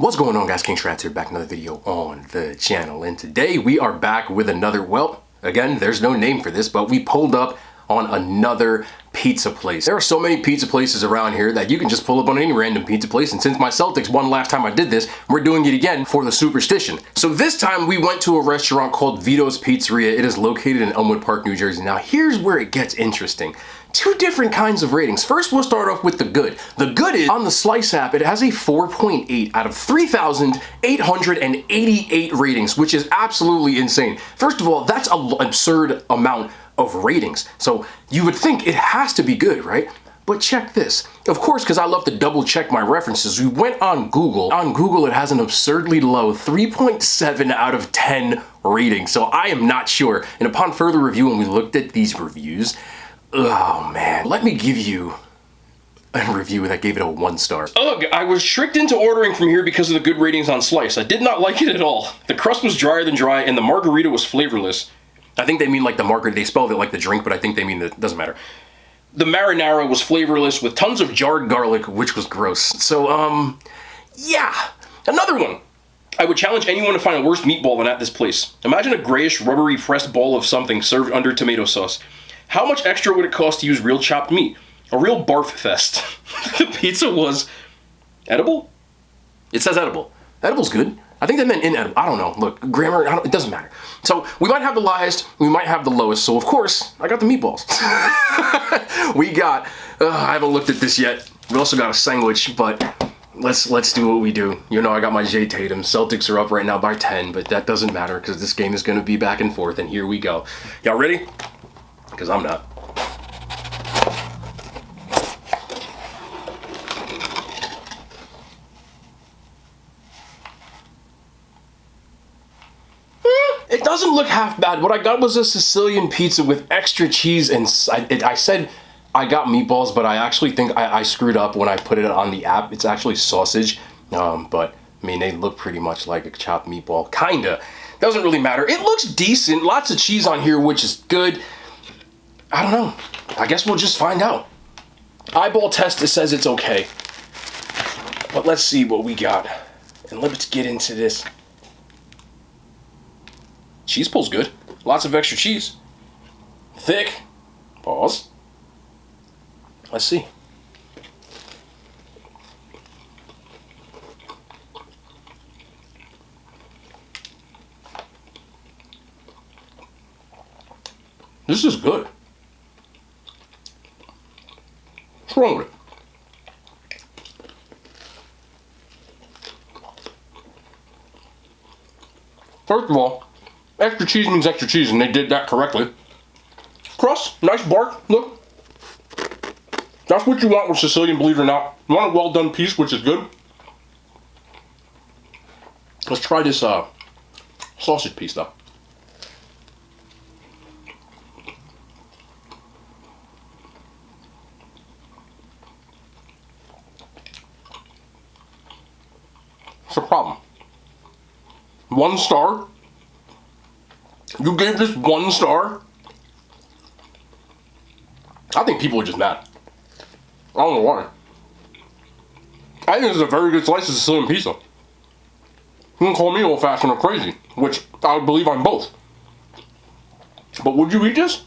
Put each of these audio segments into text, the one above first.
What's going on, guys? King Shrats here, back another video on the channel, and today we are back with another, well, again, there's no name for this, but we pulled up on another pizza place. There are so many pizza places around here that you can just pull up on any random pizza place, and since my Celtics won last time I did this, we're doing it again for the superstition. So this time we went to a restaurant called Vito's Pizzeria. It is located in Elmwood Park, New Jersey. Now here's where it gets interesting. Two different kinds of ratings. First, we'll start off with the good. The good is, on the Slice app, it has a 4.8 out of 3,888 ratings, which is absolutely insane. First of all, that's an absurd amount of ratings. So you would think it has to be good, right? But check this. Of course, because I love to double check my references, we went on Google. On Google, it has an absurdly low 3.7 out of 10 rating. So I am not sure. And upon further review, when we looked at these reviews, oh man, let me give you a review that gave it a 1 star. Ugh, I was tricked into ordering from here because of the good ratings on Slice. I did not like it at all. The crust was drier than dry and the margarita was flavorless. I think they mean like the margarita, they spelled it like the drink, but I think they mean that, doesn't matter. The marinara was flavorless with tons of jarred garlic, which was gross. So, yeah. Another one. I would challenge anyone to find a worse meatball than at this place. Imagine a grayish, rubbery, pressed ball of something served under tomato sauce. How much extra would it cost to use real chopped meat? A real barf fest. The pizza was edible? It says edible. Edible's good. I think they meant inedible. I don't know. Look, grammar, it doesn't matter. So we might have the highest, we might have the lowest. So of course, I got the meatballs. We got, I haven't looked at this yet. We also got a sandwich, but let's do what we do. You know, I got my Jay Tatum. Celtics are up right now by 10, but that doesn't matter because this game is going to be back and forth, and here we go. Y'all ready? Because I'm not. It doesn't look half bad. What I got was a Sicilian pizza with extra cheese, and I said I got meatballs, but I actually think I screwed up when I put it on the app. It's actually sausage, but I mean, they look pretty much like a chopped meatball. Kinda. Doesn't really matter. It looks decent. Lots of cheese on here, which is good. I don't know. I guess we'll just find out. Eyeball test, it says it's okay. But let's see what we got. And let's get into this. Cheese pull's good. Lots of extra cheese. Thick. Pause. Let's see. This is good. What's wrong with it? First of all, extra cheese means extra cheese, and they did that correctly. Crust, nice bark, look. That's what you want with Sicilian, believe it or not. You want a well done piece, which is good. Let's try this sausage piece though. What's the problem? 1 star? You gave this 1 star? I think people are just mad. I don't know why. I think this is a very good slice of Sicilian pizza. You can call me old-fashioned or crazy, which I would believe I'm both. But would you eat this?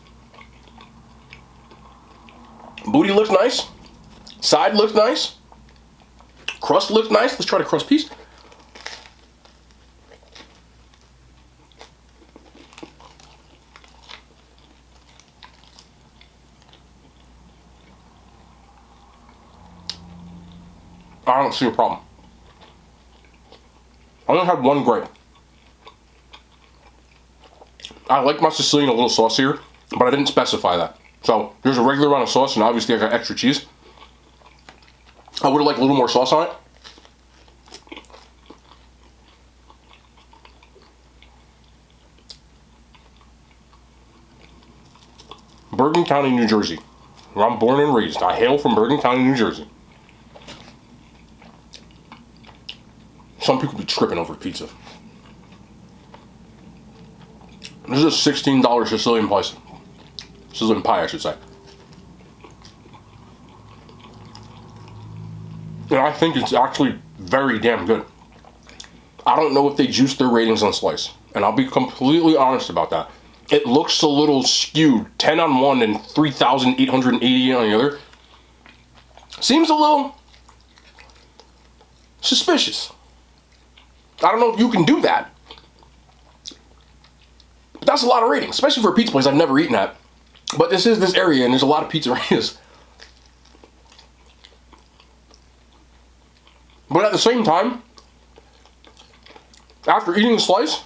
Booty looks nice. Side looks nice. Crust looks nice. Let's try the crust piece. I don't see a problem. I only had 1 grape. I like my Sicilian a little saucier, but I didn't specify that. So there's a regular amount of sauce, and obviously I got extra cheese. I would have liked a little more sauce on it. Bergen County, New Jersey, where I'm born and raised. I hail from Bergen County, New Jersey. Some people be tripping over pizza. This is a $16 Sicilian place. Sicilian pie, I should say. And I think it's actually very damn good. I don't know if they juiced their ratings on Slice. And I'll be completely honest about that. It looks a little skewed. 10 on one and 3,880 on the other. Seems a little suspicious. I don't know if you can do that. But that's a lot of ratings, especially for a pizza place I've never eaten at. But this is this area, and there's a lot of pizzerias. But at the same time, after eating a slice,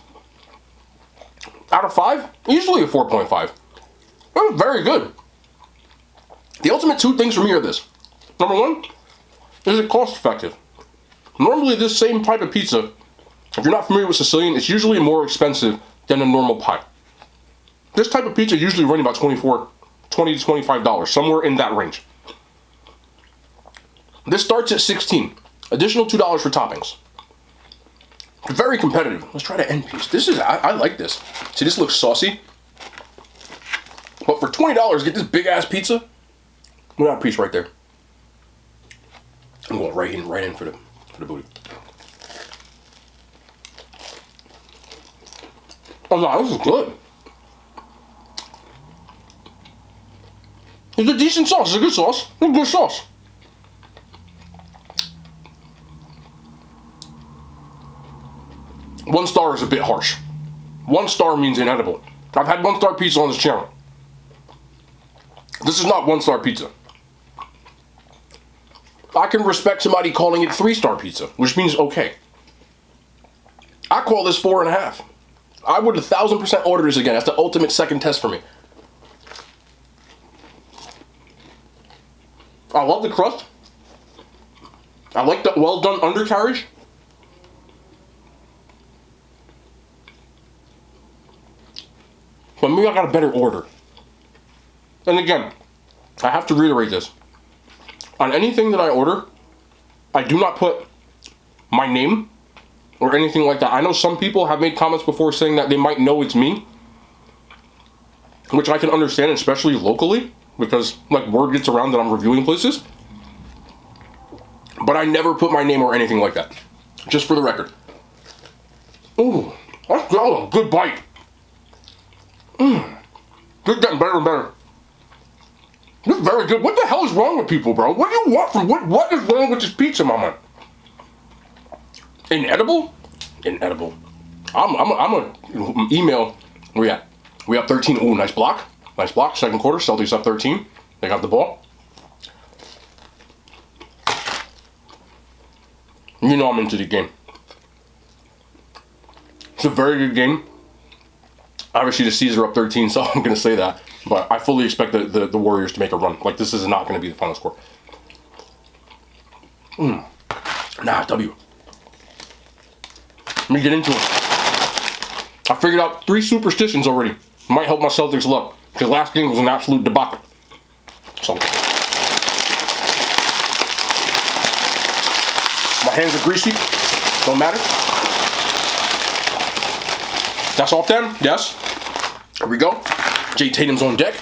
out of 5, easily a 4.5. That was very good. The ultimate 2 things for me are this. Number 1, is it cost effective? Normally this same type of pizza, if you're not familiar with Sicilian, it's usually more expensive than a normal pie. This type of pizza usually running about $20 to $25, somewhere in that range. This starts at $16. Additional $2 for toppings. Very competitive. Let's try the end piece. This is, I like this. See, this looks saucy. But for $20, get this big ass pizza. Look at that piece right there. I'm going right in for the booty. Oh no, this is good. It's a decent sauce. It's a good sauce. It's a good sauce. One star is a bit harsh. 1 star means inedible. I've had 1-star pizza on this channel. This is not 1-star pizza. I can respect somebody calling it 3-star pizza, which means okay. I call this 4.5. I would 1,000% order this again. That's the ultimate second test for me. I love the crust. I like the well done undercarriage. But maybe I got a better order. And again, I have to reiterate this. On anything that I order, I do not put my name or anything like that. I know some people have made comments before saying that they might know it's me, which I can understand, especially locally, because like word gets around that I'm reviewing places. But I never put my name or anything like that. Just for the record. Ooh, that's a good bite. It's getting better and better. This is very good. What the hell is wrong with people, bro? What do you want from what is wrong with this pizza, mama? Inedible? Inedible. I'm gonna email. Where we at? We up 13. Ooh, nice block. Nice block. Second quarter. Celtics up 13. They got the ball. You know I'm into the game. It's a very good game. Obviously the C's are up 13, so I'm going to say that. But I fully expect the Warriors to make a run. Like, this is not going to be the final score. Nah, W. Let me get into it. I figured out 3 superstitions already. Might help my Celtics luck. Because last game was an absolute debacle. So. My hands are greasy. Don't matter. That's all 10? Yes. Here we go. Jay Tatum's on deck.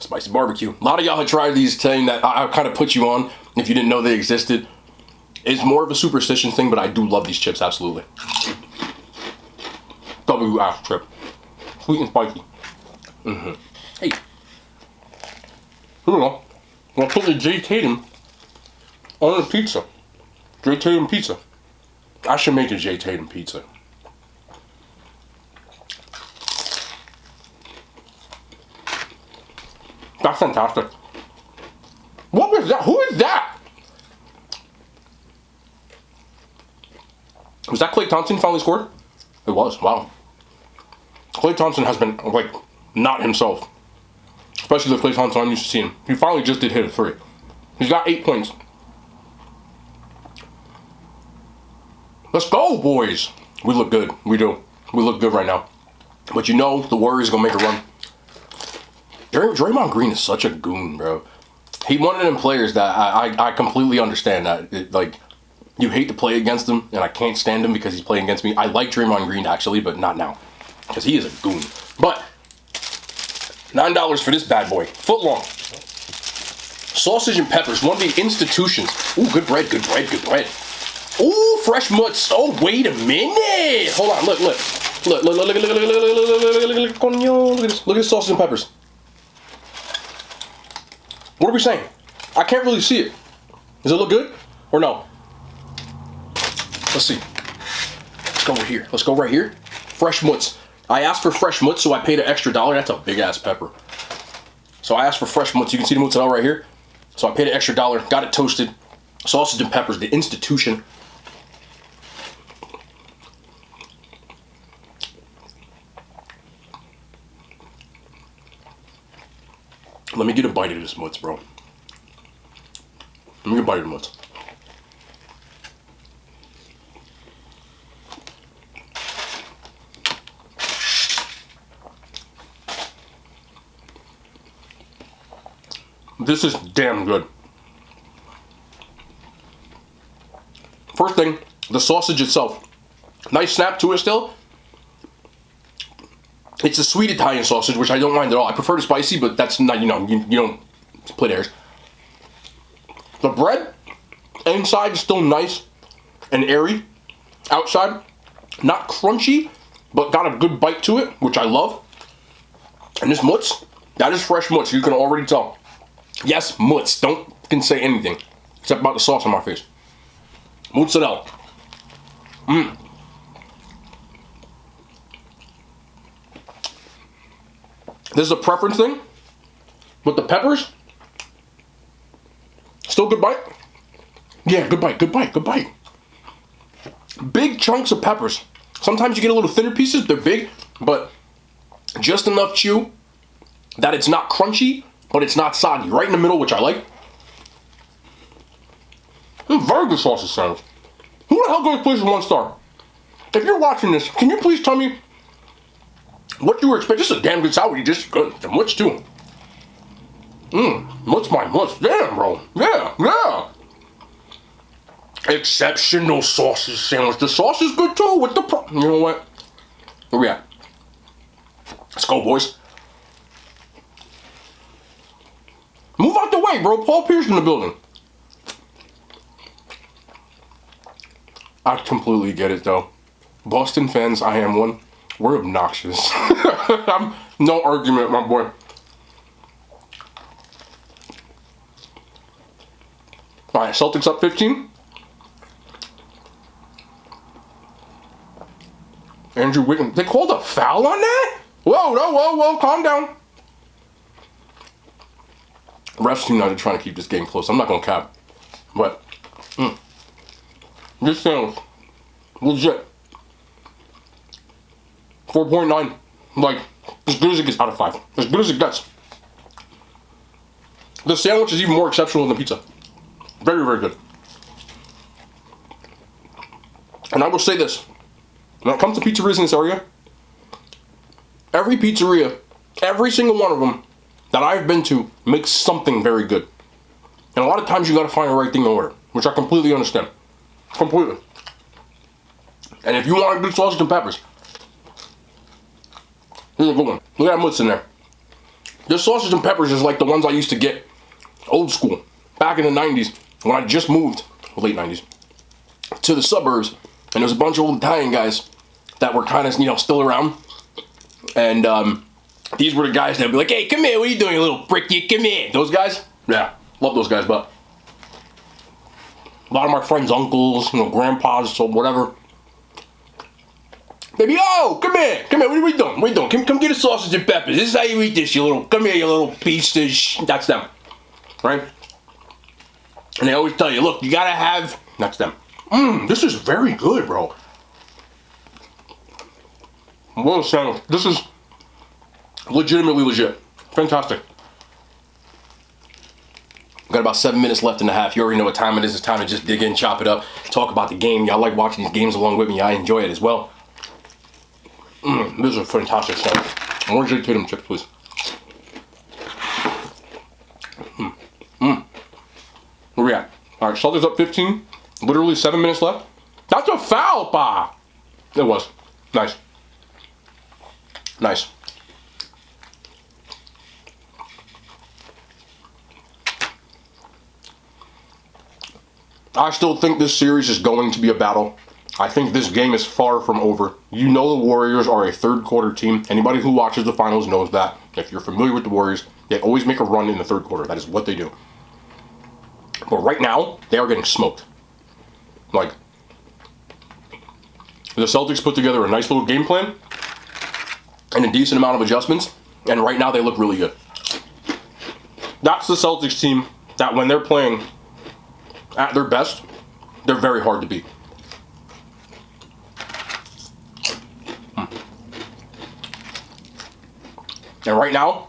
Spicy barbecue. A lot of y'all had tried these, saying that I kind of put you on if you didn't know they existed. It's more of a superstition thing, but I do love these chips, absolutely. W ass chip. Sweet and spicy. Hey. Here we go. I'm going to put the Jay Tatum on the pizza. Jay Tatum pizza. I should make a Jay Tatum pizza. That's fantastic. What was that? Who is that? Was that Klay Thompson finally scored? It was. Wow. Klay Thompson has been, like, not himself. Especially the Klay Thompson I'm used to seeing. He finally just did hit a 3. He's got 8 points. Let's go, boys. We look good. We do. We look good right now. But you know the Warriors are going to make a run. Draymond Green is such a goon, bro. He one of them players that I completely understand that. Like, you hate to play against him, and I can't stand him because he's playing against me. I like Draymond Green, actually, but not now. Because he is a goon. But $9 for this bad boy. Foot long. Sausage and peppers, one of the institutions. Ooh, good bread, good bread, good bread. Ooh, fresh mutts. Oh, wait a minute. Hold on, look. Look at this. Look at the sausage and peppers. What are we saying? I can't really see it. Does it look good or no? Let's see. Let's go over here. Let's go right here. Fresh mutts. I asked for fresh mutts, so I paid an extra $1. That's a big ass pepper. So I asked for fresh mutts. You can see the mozzarella right here. So I paid an extra $1. Got it toasted. Sausage and peppers, the institution. Let me get a bite of this mutts, bro. Let me get a bite of the mutts. This is damn good. First thing, the sausage itself. Nice snap to it still. It's a sweet Italian sausage, which I don't mind at all. I prefer the spicy, but that's not, you don't split hairs. The bread inside is still nice and airy. Outside, not crunchy, but got a good bite to it, which I love. And this mutts, that is fresh mutts. You can already tell. Yes, mutts. Don't can say anything except about the sauce on my face. Mozzarella. This is a preference thing, but the peppers, still good bite. Yeah, good bite, good bite, good bite. Big chunks of peppers. Sometimes you get a little thinner pieces, they're big, but just enough chew that it's not crunchy, but it's not soggy. Right in the middle, which I like. Very good sausage sandwich. Who the hell goes places 1 star? If you're watching this, can you please tell me what you were expecting? This is a damn good sandwich. Just good. The mutts too. Mutts my mutts. Damn, bro. Yeah. Exceptional sausage sandwich. The sauce is good too. With the you know what? Where we at? Let's go, boys. Move out the way, bro. Paul Pierce in the building. I completely get it, though. Boston fans, I am one. We're obnoxious. No argument, my boy. All right, Celtics up 15. Andrew Wiggins. They called a foul on that? Whoa, calm down. Refs seem to trying to keep this game close. I'm not going to cap. But, this sandwich, legit. 4.9. Like, as good as it gets out of 5. As good as it gets. The sandwich is even more exceptional than the pizza. Very, very good. And I will say this. When it comes to pizzerias in this area, every pizzeria, every single one of them that I've been to makes something very good. And a lot of times you gotta find the right thing to order, which I completely understand. Completely. And if you want a good sausage and peppers, here's a good one. Look at that mutts in there. This sausage and peppers is like the ones I used to get old school, back in the 90s, when I just moved, late 90s, to the suburbs, and there was a bunch of old Italian guys that were kind of, still around. And these were the guys that would be like, hey, come here, what are you doing, you little prick, you come here. Those guys, yeah, love those guys, but a lot of my friends' uncles, grandpas, so whatever. They'd be, oh, come here, what are we doing, come get a sausage and peppers, this is how you eat this, come here, you little piece of that's them, right? And they always tell you, look, you gotta have, that's them. This is very good, bro. What a sandwich. This is legitimately legit. Fantastic. Got about 7 minutes left in the half. You already know what time it is. It's time to just dig in, chop it up, talk about the game. Y'all like watching these games along with me. I enjoy it as well. This is a fantastic sandwich. More J. Tatum chips, please. Where we at? All right, Celtics up 15. Literally 7 minutes left. That's a foul, pa. It was. Nice. Nice. I still think this series is going to be a battle. I think this game is far from over. You know the Warriors are a third quarter team. Anybody who watches the finals knows that. If you're familiar with the Warriors, they always make a run in the third quarter. That is what they do. But right now, they are getting smoked. Like, the Celtics put together a nice little game plan and a decent amount of adjustments, and right now they look really good. That's the Celtics team that when they're playing at their best, they're very hard to beat. And right now,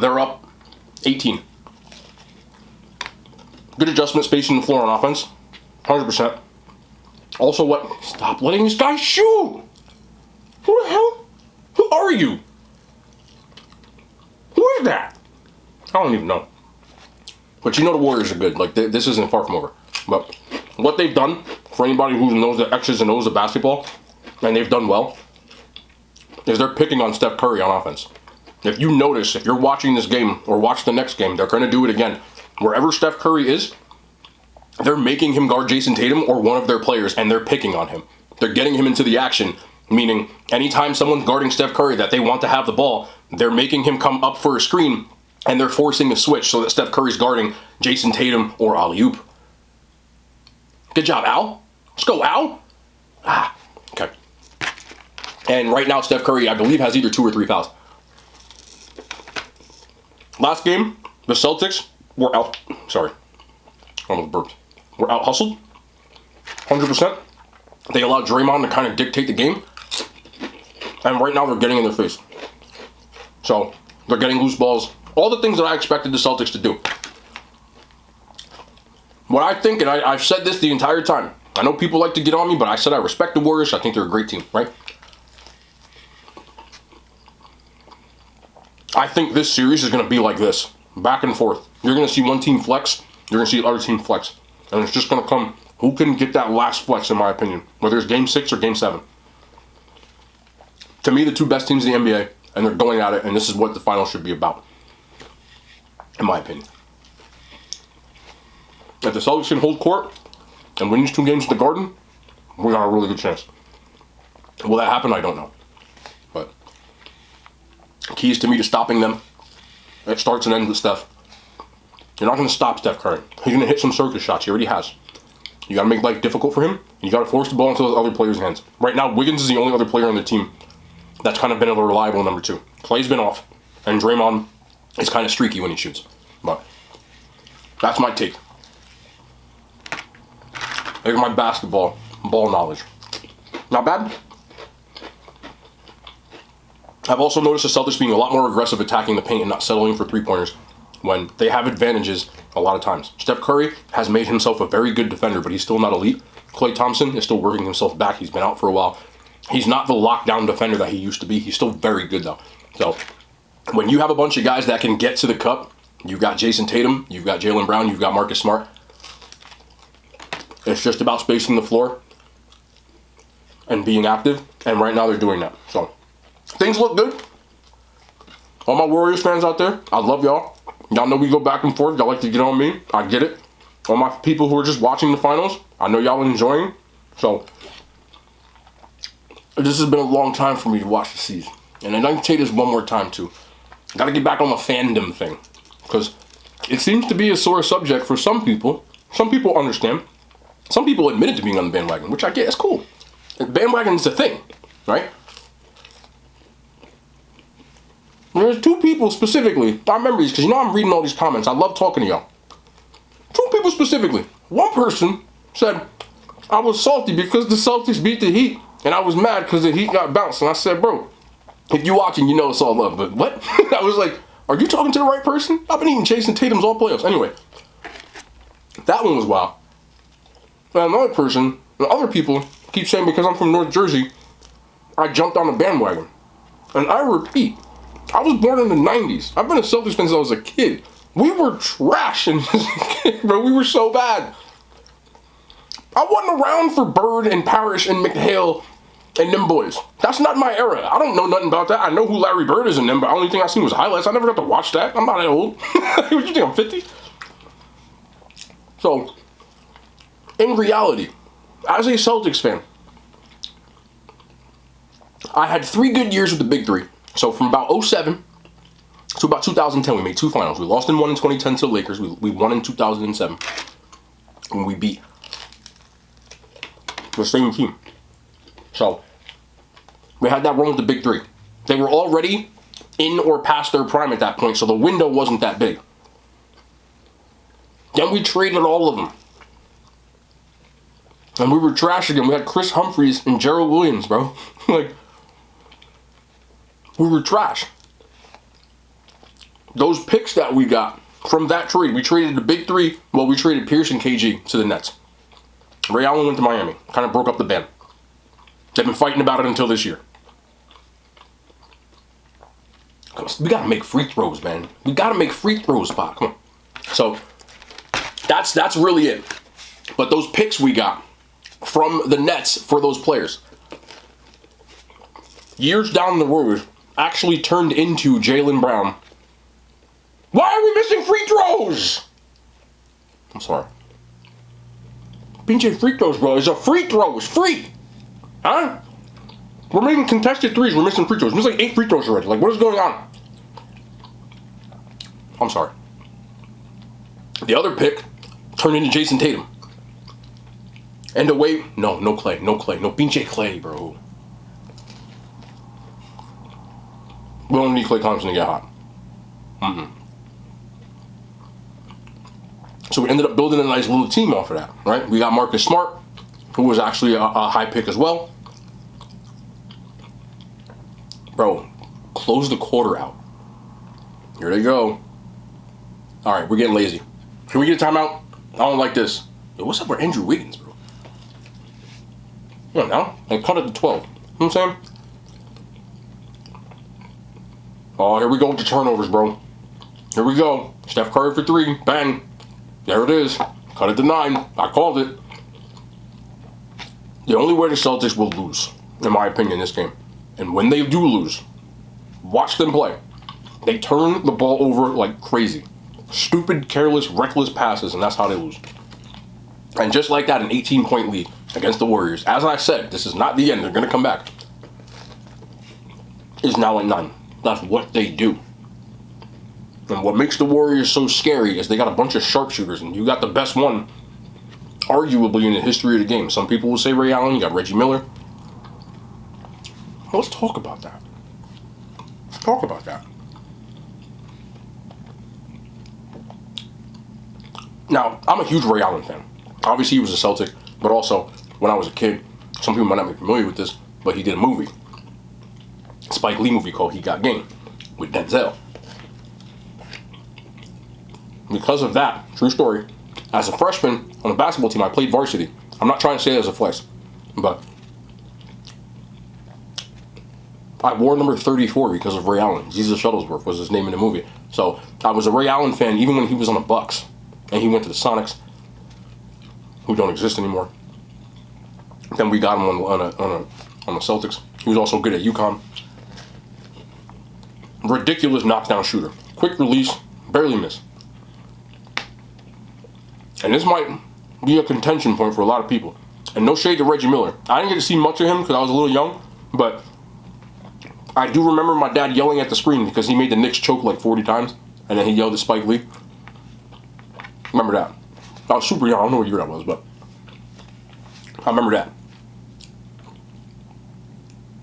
they're up 18. Good adjustment, spacing the floor on offense. 100%. Also, what? Stop letting this guy shoot! Who the hell? Who are you? Who is that? I don't even know. But you know the Warriors are good. Like, this isn't far from over. But what they've done, for anybody who knows the X's and O's of basketball, and they've done well, is they're picking on Steph Curry on offense. If you notice, if you're watching this game or watch the next game, they're going to do it again. Wherever Steph Curry is, they're making him guard Jason Tatum or one of their players, and they're picking on him. They're getting him into the action, meaning anytime someone's guarding Steph Curry that they want to have the ball, they're making him come up for a screen, and they're forcing a switch so that Steph Curry's guarding Jason Tatum or alley-oop. Good job, Al. Let's go, Al. Okay. And right now, Steph Curry, I believe, has either 2 or 3 fouls. Last game, the Celtics were out. Sorry. Almost burped. We're out hustled. 100%. They allowed Draymond to kind of dictate the game. And right now, they're getting in their face. So, they're getting loose balls. All the things that I expected the Celtics to do. What I think, and I've said this the entire time. I know people like to get on me, but I said I respect the Warriors. I think they're a great team, right? I think this series is going to be like this. Back and forth. You're going to see one team flex. You're going to see the other team flex. And it's just going to come, who can get that last flex, in my opinion. Whether it's Game 6 or Game 7. To me, the two best teams in the NBA. And they're going at it. And this is what the final should be about. In my opinion. If the Celtics can hold court and win these 2 games at the Garden, we got a really good chance. Will that happen? I don't know. But keys to me to stopping them, it starts and ends with Steph. You're not going to stop Steph Curry. He's going to hit some circus shots. He already has. You got to make life difficult for him, and you got to force the ball into those other players' hands. Right now, Wiggins is the only other player on the team that's kind of been a reliable number 2. Clay's been off, and Draymond is kind of streaky when he shoots. But that's my take. There's my ball knowledge. Not bad. I've also noticed the Celtics being a lot more aggressive attacking the paint and not settling for 3-pointers when they have advantages a lot of times. Steph Curry has made himself a very good defender, but he's still not elite. Klay Thompson is still working himself back. He's been out for a while. He's not the lockdown defender that he used to be. He's still very good, though. So when you have a bunch of guys that can get to the cup, you've got Jason Tatum, you've got Jaylen Brown, you've got Marcus Smart. It's just about spacing the floor and being active, and right now they're doing that. So things look good. All my Warriors fans out there, I love y'all. Y'all know we go back and forth. Y'all like to get on me. I get it. All my people who are just watching the finals, I know y'all enjoying. So this has been a long time for me to watch the season. And I'd like to say this one more time too. Got to get back on the fandom thing, because it seems to be a sore subject for some people. Some people understand. Some people admitted to being on the bandwagon, which I get. It's cool. Bandwagon is a thing, right? There's 2 people specifically. I remember these because I'm reading all these comments. I love talking to y'all. 2 people specifically. One person said, I was salty because the Celtics beat the Heat, and I was mad because the Heat got bounced. And I said, bro, if you're watching, you know it's all love. But what? I was like, are you talking to the right person? I've been eating Jason Tatum's all playoffs. Anyway, that one was wild. And another person, and other people keep saying because I'm from North Jersey, I jumped on the bandwagon. And I repeat, I was born in the 90s. I've been a Celtics fan since I was a kid. We were trash, and bro, we were so bad. I wasn't around for Bird and Parrish and McHale and them boys. That's not my era. I don't know nothing about that. I know who Larry Bird is in them, but the only thing I seen was highlights. I never got to watch that. I'm not that old. What you think, I'm 50? So, in reality, as a Celtics fan, I had 3 good years with the Big Three. So from about 07 to about 2010, we made 2 finals. We lost in one in 2010 to the Lakers. We won in 2007. And we beat the same team. So we had that run with the Big Three. They were already in or past their prime at that point, so the window wasn't that big. Then we traded all of them. And we were trash again. We had Chris Humphries and Gerald Williams, bro. Like, we were trash. Those picks that we got from that trade, we traded the Big Three. Well, we traded Pierce and KG to the Nets. Ray Allen went to Miami. Kind of broke up the band. They've been fighting about it until this year. We gotta make free throws, man. We gotta make free throws, Spot. Come on. So that's really it. But those picks we got from the Nets for those players, years down the road, actually turned into Jaylen Brown. Why are we missing free throws? I'm sorry. PJ free throws, bro. It's a free throw. It's free. Huh? We're making contested threes. We're missing free throws. We're missing like 8 free throws already. Like, what is going on? I'm sorry. The other pick turned into Jason Tatum. And away, no Clay, no PJ Clay, bro. We don't need Klay Thompson to get hot. So we ended up building a nice little team off of that, right? We got Marcus Smart, who was actually a high pick as well. Bro, close the quarter out. Here they go. All right, we're getting lazy. Can we get a timeout? I don't like this. Yo, what's up with Andrew Wiggins, bro? Come on now. And cut it to 12. You know what I'm saying? Oh, here we go with the turnovers, bro. Here we go. Steph Curry for 3. Bang. There it is. Cut it to 9. I called it. The only way the Celtics will lose, in my opinion, this game, and when they do lose, watch them play. They turn the ball over like crazy. Stupid, careless, reckless passes, and that's how they lose. And just like that, an 18-point lead against the Warriors. As I said, this is not the end. They're going to come back. Is now at 9. That's what they do. And what makes the Warriors so scary is they got a bunch of sharpshooters, and you got the best one, arguably, in the history of the game. Some people will say Ray Allen. You got Reggie Miller. Let's talk about that. Let's talk about that. Now, I'm a huge Ray Allen fan. Obviously, he was a Celtic, but also, when I was a kid, some people might not be familiar with this, but he did a movie. A Spike Lee movie called He Got Game with Denzel. Because of that, true story, as a freshman on the basketball team, I played varsity. I'm not trying to say it as a flex, but I wore number 34 because of Ray Allen. Jesus Shuttlesworth was his name in the movie. So I was a Ray Allen fan even when he was on the Bucks. And he went to the Sonics, who don't exist anymore. Then we got him on the Celtics. He was also good at UConn. Ridiculous knockdown shooter. Quick release, barely miss. And this might be a contention point for a lot of people. And no shade to Reggie Miller. I didn't get to see much of him because I was a little young, but I do remember my dad yelling at the screen because he made the Knicks choke like 40 times, and then he yelled at Spike Lee. Remember that. I was super young. I don't know what year that was, but I remember that.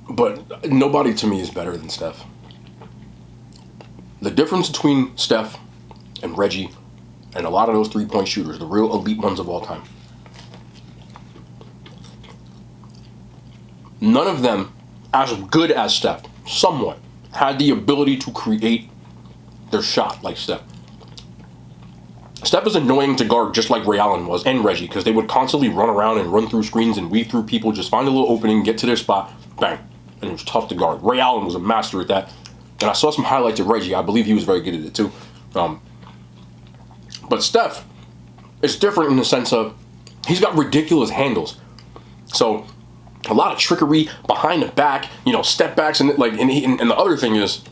But nobody to me is better than Steph. The difference between Steph and Reggie and a lot of those three-point shooters, the real elite ones of all time, none of them, as good as Steph, somewhat, had the ability to create their shot like Steph. Steph is annoying to guard just like Ray Allen was, and Reggie, because they would constantly run around and run through screens and weave through people, just find a little opening, get to their spot, bang. And it was tough to guard. Ray Allen was a master at that. And I saw some highlights of Reggie. I believe he was very good at it too. But Steph is different in the sense of he's got ridiculous handles. So a lot of trickery behind the back, step backs, and the other thing is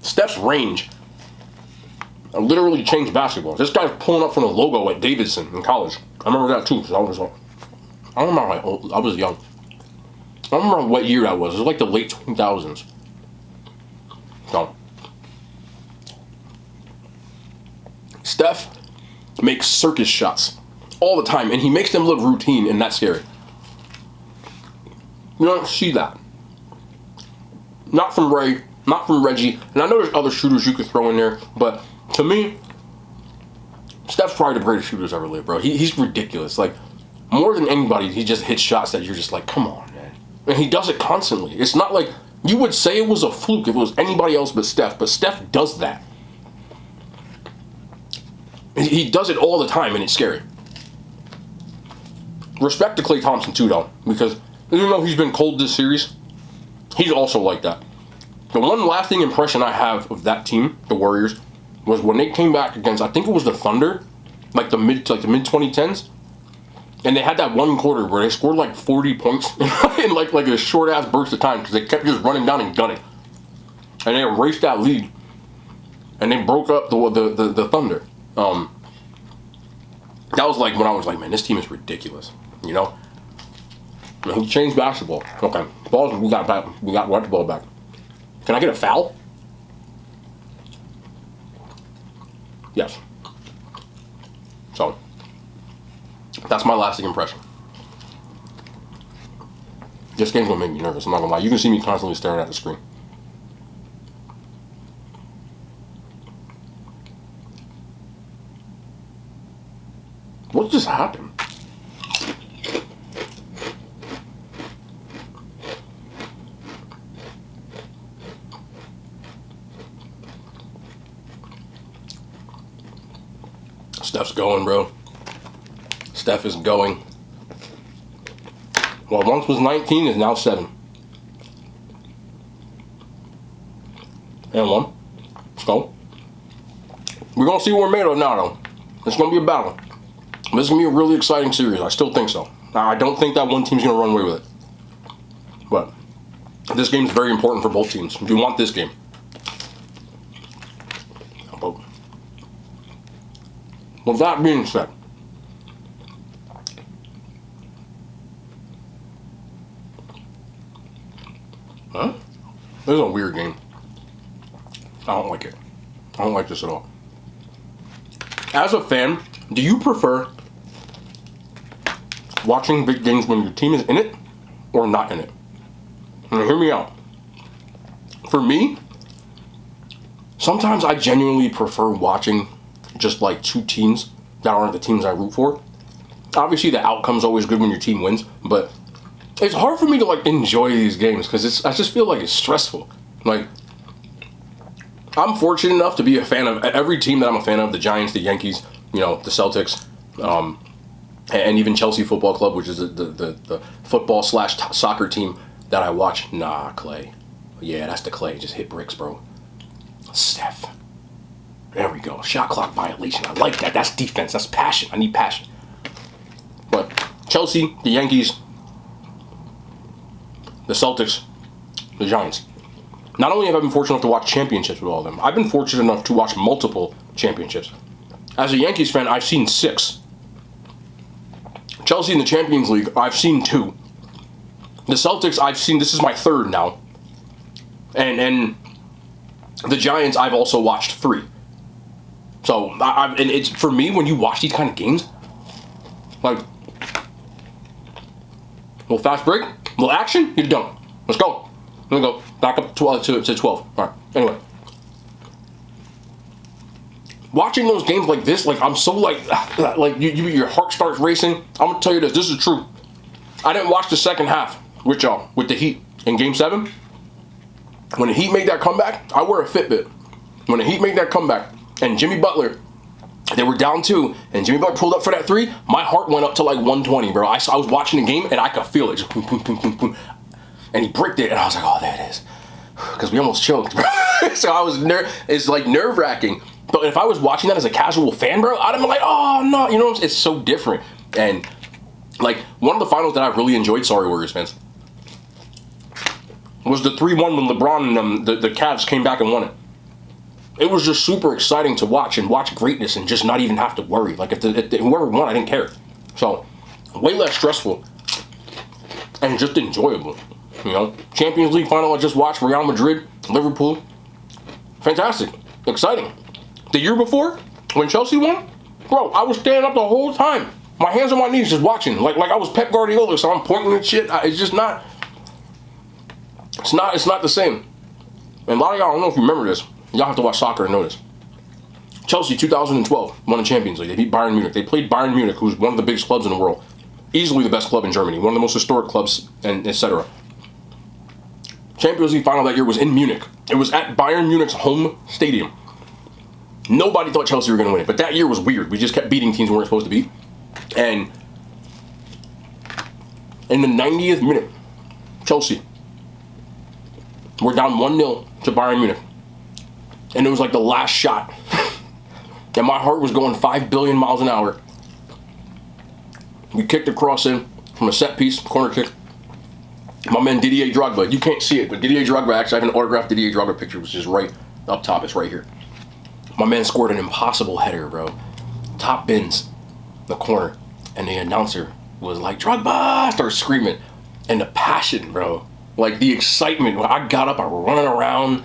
Steph's range literally changed basketball. This guy's pulling up from the logo at Davidson in college. I remember that too, because I don't remember how old, I was young. I don't remember what year that was. It was like the late 2000s. So, Steph makes circus shots all the time, and he makes them look routine, and that's scary. You don't see that. Not from Ray, not from Reggie, and I know there's other shooters you could throw in there, but to me, Steph's probably the greatest shooters ever lived, bro. He's ridiculous. Like, more than anybody, he just hits shots that you're just like, come on, man. And he does it constantly. It's not like, you would say it was a fluke if it was anybody else but Steph does that. He does it all the time, and it's scary. Respect to Klay Thompson, too, though, because even though he's been cold this series, he's also like that. The one lasting impression I have of that team, the Warriors, was when they came back against, I think it was the Thunder, like the mid 2010s, and they had that one quarter where they scored like 40 points in like a short ass burst of time because they kept just running down and gunning, and they erased that lead, and they broke up the Thunder. That was like when I was like, man, this team is ridiculous, you know. And he changed basketball. Okay, balls. We got the ball back. Can I get a foul? Yes. So, that's my lasting impression. This game's gonna make me nervous, I'm not gonna lie. You can see me constantly staring at the screen. What just happened? Steph's going, bro. Steph is going. Well, once was 19, is now 7. And 1. Let's go. We're going to see what we're made of now, though. It's going to be a battle. This is going to be a really exciting series. I still think so. I don't think that one team's going to run away with it. But this game is very important for both teams. We want this game. But with that being said, this is a weird game. I don't like it. I don't like this at all. As a fan, do you prefer watching big games when your team is in it or not in it? Now, hear me out. For me, sometimes I genuinely prefer watching just like two teams that aren't the teams I root for. Obviously, the outcome's always good when your team wins, but it's hard for me to like enjoy these games because I just feel like it's stressful. Like, I'm fortunate enough to be a fan of every team that I'm a fan of: the Giants, the Yankees, you know, the Celtics, and even Chelsea Football Club, which is the football / soccer team that I watch. Nah, Clay. Yeah, that's the Clay. Just hit bricks, bro. Steph. There we go. Shot clock violation. I like that. That's defense. That's passion. I need passion. But Chelsea, the Yankees, the Celtics, the Giants. Not only have I been fortunate enough to watch championships with all of them, I've been fortunate enough to watch multiple championships. As a Yankees fan, I've seen 6. Chelsea in the Champions League, I've seen 2. The Celtics, I've seen, this is my 3rd now. And the Giants, I've also watched 3. So, and it's, for me, when you watch these kind of games, like, little fast break, little action, you're done. Let's go. Let me go. Back up to 12. All right. Anyway. Watching those games like this, like, I'm so, like your heart starts racing. I'm going to tell you this. This is true. I didn't watch the second half with y'all, with the Heat in Game 7. When the Heat made that comeback, I wear a Fitbit. When the Heat made that comeback, and Jimmy Butler, they were down 2, and Jimmy Butler pulled up for that 3, my heart went up to like 120, bro. I was watching the game, and I could feel it. Just boom, boom, boom, boom, boom. And he bricked it, and I was like, oh, there it is. Because we almost choked, bro. So I was it's like nerve-wracking. But if I was watching that as a casual fan, bro, I'd have been like, oh, no. You know what I'm saying? It's so different. And, like, one of the finals that I really enjoyed, sorry, Warriors fans, was the 3-1 when LeBron and the Cavs came back and won it. it was just super exciting to watch and watch greatness and just not even have to worry. Like if whoever won, I didn't care. So way less stressful and just enjoyable. You know, Champions League final I just watched, Real Madrid, Liverpool. Fantastic, exciting. The year before, when Chelsea won, bro, I was standing up the whole time. My hands on my knees just watching. Like I was Pep Guardiola, so I'm pointing at shit. It's just not. It's not the same. And a lot of y'all, I don't know if you remember this. Y'all have to watch soccer and know this. Chelsea, 2012, won the Champions League. They beat Bayern Munich. They played Bayern Munich, who's one of the biggest clubs in the world. Easily the best club in Germany. One of the most historic clubs, and etc. Champions League final that year was in Munich. It was at Bayern Munich's home stadium. Nobody thought Chelsea were going to win it, but that year was weird. We just kept beating teams we weren't supposed to beat. And in the 90th minute, Chelsea were down 1-0 to Bayern Munich. And it was like the last shot. And my heart was going 5 billion miles an hour. We kicked a cross in from a set piece, corner kick. My man Didier Drogba, you can't see it, but Didier Drogba, actually I have an autographed Didier Drogba picture, which is right up top, it's right here. My man scored an impossible header, bro. Top bins, the corner. And the announcer was like, Drogba! Started screaming. And the passion, bro. Like the excitement. When I got up, I was running around.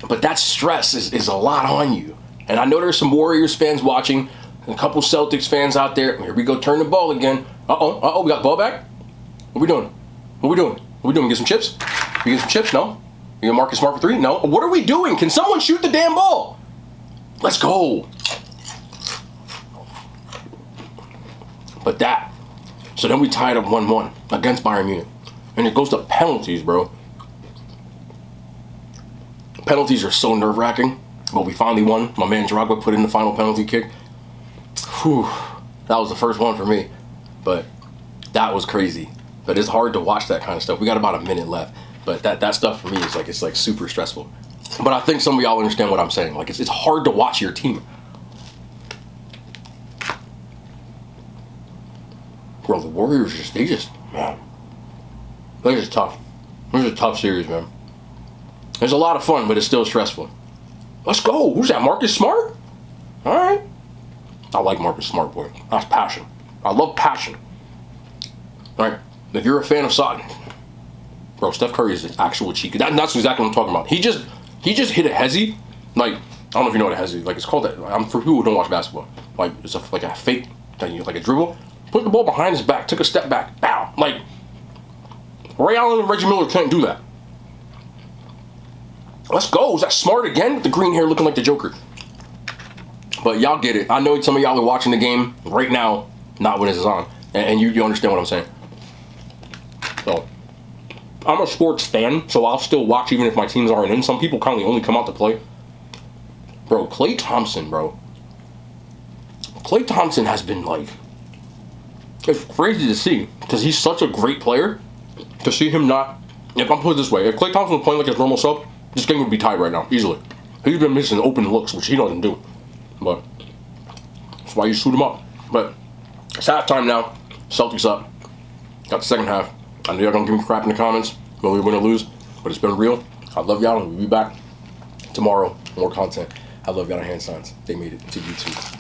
But that stress is a lot on you. And I know there's some Warriors fans watching, and a couple Celtics fans out there. Here we go, turn the ball again. We got the ball back? What we doing? What we doing? What we doing? We get some chips? We get some chips? No? We get Marcus Smart for 3? No? What are we doing? Can someone shoot the damn ball? Let's go. But that. So then we tied up 1-1 against Bayern Munich. And it goes to penalties, bro. Penalties are so nerve-wracking. But we finally won. My man Drogba put in the final penalty kick. Whew. That was the first one for me. But that was crazy. But it's hard to watch that kind of stuff. We got about a minute left. But that stuff for me is like, it's like super stressful. But I think some of y'all understand what I'm saying. Like it's hard to watch your team. Bro, the Warriors man. They're just tough. This is a tough series, man. It's a lot of fun, but it's still stressful. Let's go. Who's that? Marcus Smart? All right. I like Marcus Smart, boy. That's passion. I love passion. All right. If you're a fan of soccer, bro, Steph Curry is an actual cheeky. That's exactly what I'm talking about. He just hit a hezzy. Like, I don't know if you know what a hezzy. Like, it's called that. For people who don't watch basketball. Like, it's like a fake thing, like a dribble. Put the ball behind his back. Took a step back. Bow. Like, Ray Allen and Reggie Miller can't do that. Let's go. Is that Smart again? With the green hair looking like the Joker. But y'all get it. I know some of y'all are watching the game right now, not when it's on. And you understand what I'm saying. So, I'm a sports fan, so I'll still watch even if my teams aren't in. Some people kind of only come out to play. Bro, Klay Thompson, bro. Klay Thompson has been like... It's crazy to see, because he's such a great player. To see him not... If I'm put it this way, if Klay Thompson was playing like his normal self, this game would be tied right now, easily. He's been missing open looks, which he doesn't do. But that's why you shoot him up. But it's halftime now. Celtics up. Got the second half. I know y'all gonna give me crap in the comments whether we win or lose, but it's been real. I love y'all, and we'll be back tomorrow. More content. I love y'all hand signs. They made it to YouTube.